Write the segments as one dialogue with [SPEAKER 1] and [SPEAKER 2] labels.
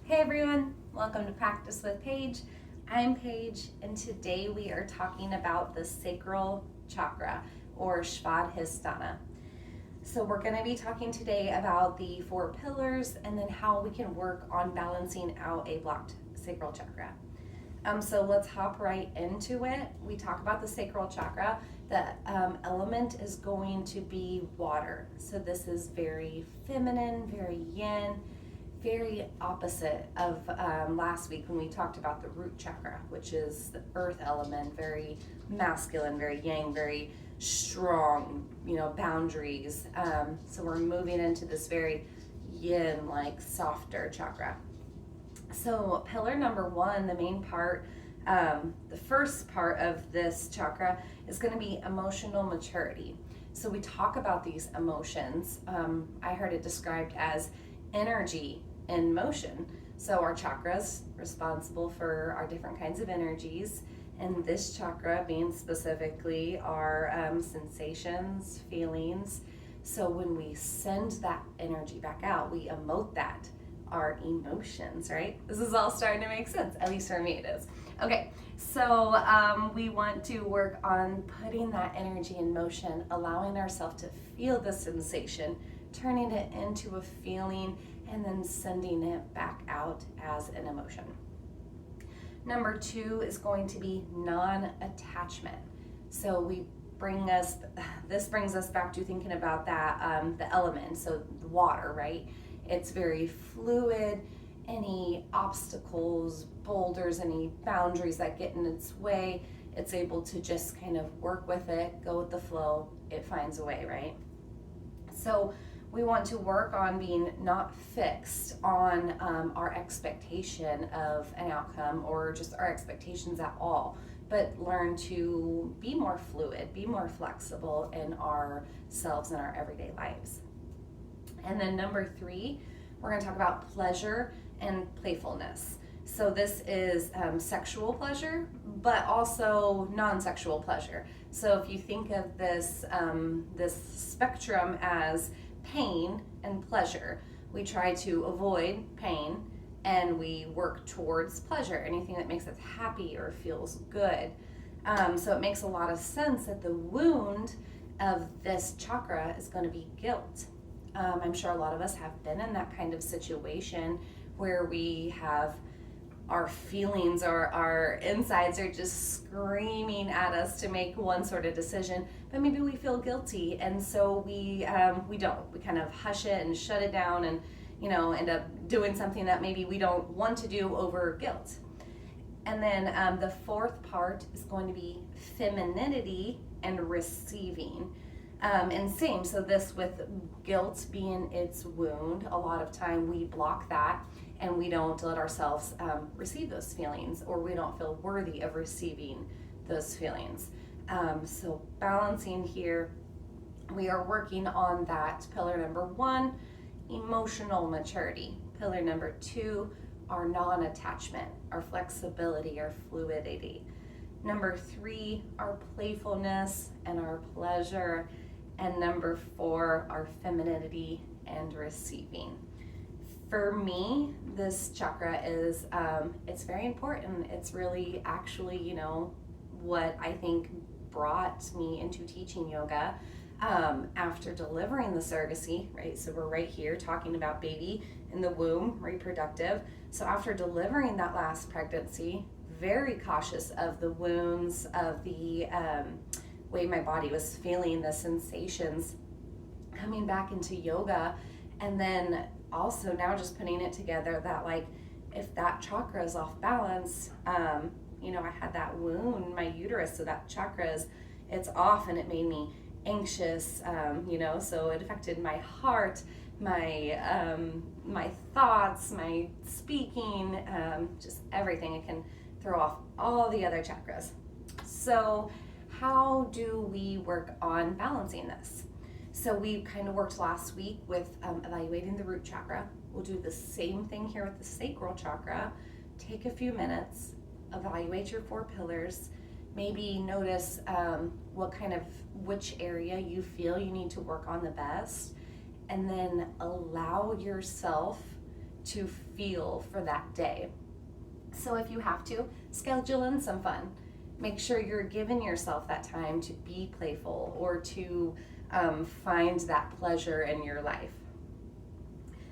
[SPEAKER 1] Hey everyone, welcome to Practice with Paige. I'm Paige, and today we are talking about the Sacral Chakra or Svadhisthana. So we're going to be talking today about the 4 pillars and then how we can work on balancing out a blocked sacral chakra. So let's hop right into it. We talk about the sacral chakra. The element is going to be water. So this is very feminine, very yin, very opposite of last week when we talked about the root chakra, which is the earth element, very masculine, very yang, very strong, boundaries. So we're moving into this very yin, like softer chakra. So pillar number 1, the main part, the first part of this chakra is going to be emotional maturity. So we talk about these emotions. I heard it described as energy in motion. So our chakras responsible for our different kinds of energies, and this chakra being specifically our sensations, feelings. So when we send that energy back out, we emote that, our emotions, right? This is all starting to make sense, at least for me it is. Okay, so we want to work on putting that energy in motion, allowing ourselves to feel the sensation, turning it into a feeling, and then sending it back out as an emotion. Number 2 is going to be non-attachment. So this brings us back to thinking about that, the element, so the water, right? It's very fluid. Any obstacles, boulders, any boundaries that get in its way, it's able to just kind of work with it, go with the flow, it finds a way, right? So we want to work on being not fixed on our expectation of an outcome or just our expectations at all, but learn to be more fluid, be more flexible in ourselves and our everyday lives. And then number 3, we're going to talk about pleasure and playfulness. So this is sexual pleasure, but also non-sexual pleasure. So if you think of this spectrum as pain and pleasure, we try to avoid pain and we work towards pleasure, anything that makes us happy or feels good. So it makes a lot of sense that the wound of this chakra is going to be guilt. I'm sure a lot of us have been in that kind of situation where we have our feelings or our insides are just screaming at us to make one sort of decision, but maybe we feel guilty, and so we kind of hush it and shut it down, and end up doing something that maybe we don't want to do over guilt. And then the 4th part is going to be femininity and receiving. And same, so this with guilt being its wound, a lot of time we block that and we don't let ourselves receive those feelings, or we don't feel worthy of receiving those feelings. So balancing here, we are working on that pillar number 1, emotional maturity. Pillar number 2, our non-attachment, our flexibility, our fluidity. Number 3, our playfulness and our pleasure. And number 4, our femininity and receiving. For me, this chakra is, it's very important. It's really actually, what I think brought me into teaching yoga after delivering the surrogacy, right? So we're right here talking about baby in the womb, reproductive. So after delivering that last pregnancy, very cautious of the wounds, of the way my body was feeling, the sensations, coming back into yoga, and then also now just putting it together that, like, if that chakra is off balance, I had that wound in my uterus, so that chakra it's off, and it made me anxious, so it affected my heart, my thoughts, my speaking, just everything. It can throw off all the other chakras. So how do we work on balancing this? So we kind of worked last week with evaluating the root chakra. We'll do the same thing here with the sacral chakra. Take a few minutes, evaluate your 4 pillars, maybe notice which area you feel you need to work on the best, and then allow yourself to feel for that day. So if you have to, schedule in some fun. Make sure you're giving yourself that time to be playful or to find that pleasure in your life.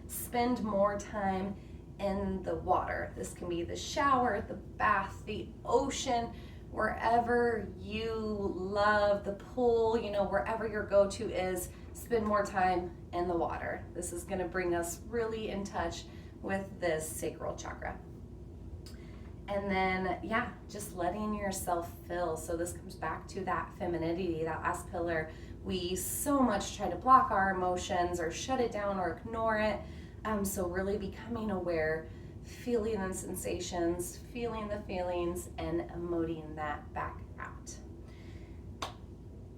[SPEAKER 1] Spend more time in the water. This can be the shower, the bath, the ocean, wherever you love, the pool, wherever your go-to is, spend more time in the water. This is going to bring us really in touch with this sacral chakra. And then, just letting yourself fill. So this comes back to that femininity, that last pillar. We so much try to block our emotions or shut it down or ignore it. So really becoming aware, feeling the sensations, feeling the feelings, and emoting that back out.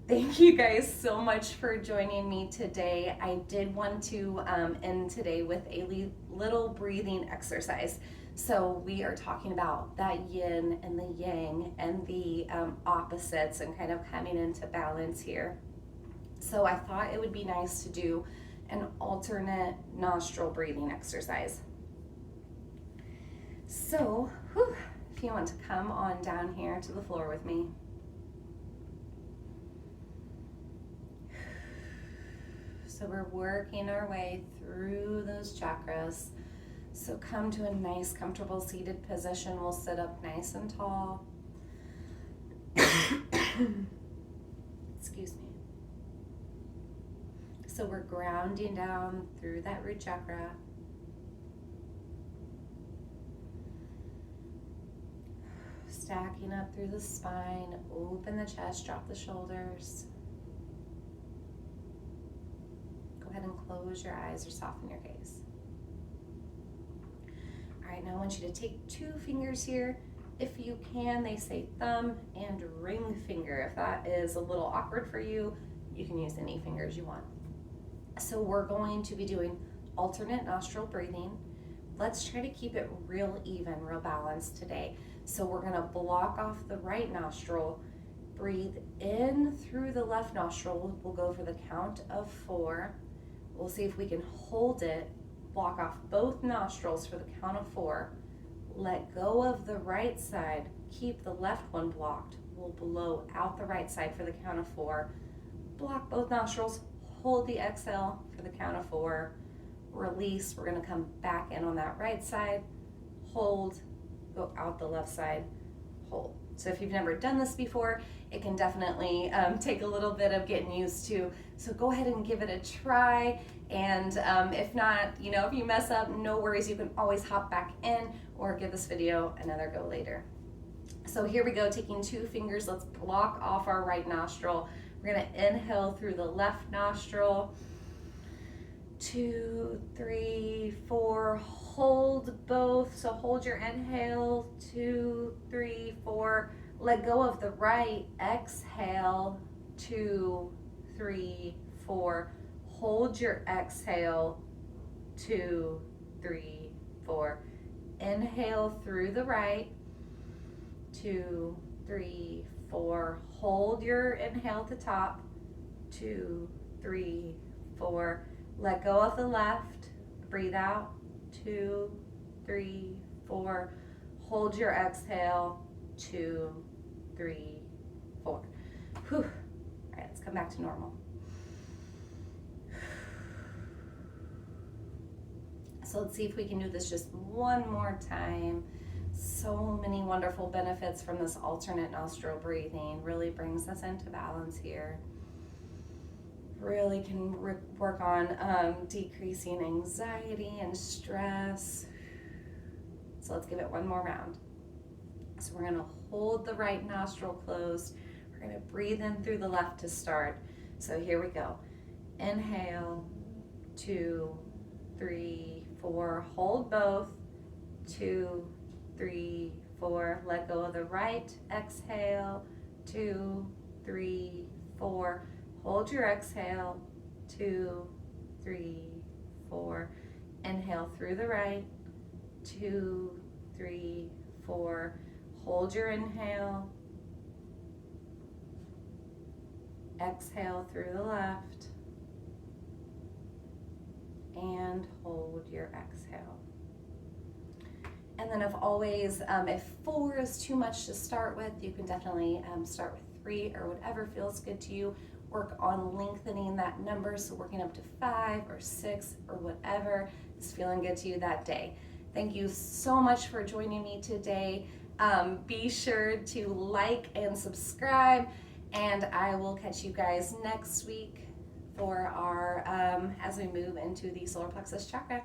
[SPEAKER 1] Thank you guys so much for joining me today. I did want to end today with a little breathing exercise. So we are talking about that yin and the yang and the opposites and kind of coming into balance here. So I thought it would be nice to do an alternate nostril breathing exercise. So, if you want to come on down here to the floor with me. So we're working our way through those chakras. So come to a nice, comfortable seated position. We'll sit up nice and tall. Excuse me. So we're grounding down through that root chakra. Stacking up through the spine, open the chest, drop the shoulders. Go ahead and close your eyes or soften your gaze. All right, now I want you to take 2 fingers here. If you can, they say thumb and ring finger. If that is a little awkward for you, you can use any fingers you want. So we're going to be doing alternate nostril breathing. Let's try to keep it real even, real balanced today. So we're gonna block off the right nostril, breathe in through the left nostril. We'll go for the count of 4. We'll see if we can hold it, block off both nostrils for the count of 4. Let go of the right side, keep the left one blocked. We'll blow out the right side for the count of 4. Block both nostrils, hold the exhale for the count of 4. Release, we're gonna come back in on that right side, hold, go out the left side, hold. So if you've never done this before, it can definitely take a little bit of getting used to. So go ahead and give it a try. And if not, if you mess up, no worries. You can always hop back in or give this video another go later. So here we go, taking 2 fingers. Let's block off our right nostril. We're gonna inhale through the left nostril. 2, 3, 4, hold both. So hold your inhale, 2, 3, 4. Let go of the right, exhale, 2, 3, 4. Hold your exhale, 2, 3, 4. Inhale through the right, 2, 3, 4. Hold your inhale at the top, 2, 3, 4. Let go of the left, breathe out, 2, 3, 4. Hold your exhale, 2, 3, 4. Whew. All right, let's come back to normal. So let's see if we can do this just one more time. So many wonderful benefits from this alternate nostril breathing. Really brings us into balance here. Really can work on decreasing anxiety and stress. So let's give it one more round. So we're gonna hold the right nostril closed. We're gonna breathe in through the left to start. So here we go. Inhale, 2, 3, 4. Hold both, 2, 3, 4. Let go of the right, exhale, 2, 3, 4. Hold your exhale, 2, 3, 4. Inhale through the right, 2, 3, 4. Hold your inhale. Exhale through the left. And hold your exhale. And then if 4 is too much to start with, you can definitely start with 3 or whatever feels good to you. Work on lengthening that number, so working up to 5 or 6 or whatever is feeling good to you that day. Thank you so much for joining me today. Be sure to like and subscribe, and I will catch you guys next week for our as we move into the solar plexus chakra.